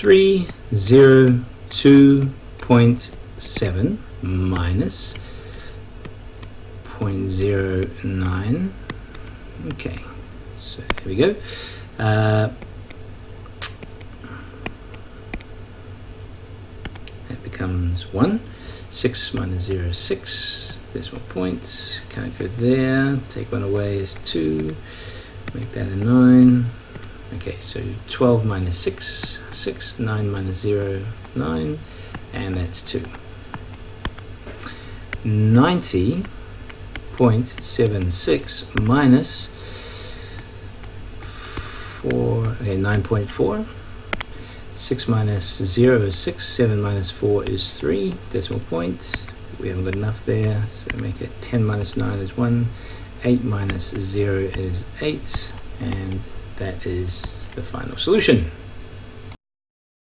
302.7 minus 0.09. Okay, so here we go. That becomes 1. 6 minus 0 is 6 decimal points. Can't go there. Take 1 away is 2. Make that a 9. Okay, so 12 minus 6, 6, 9 minus 0, 9, and that's 2. 90.76 minus 4, okay, 9.4. 6 minus 0 is 6, 7 minus 4 is 3 decimal points. We haven't got enough there, so make it 10 minus 9 is 1, 8 minus 0 is 8, and that is the final solution.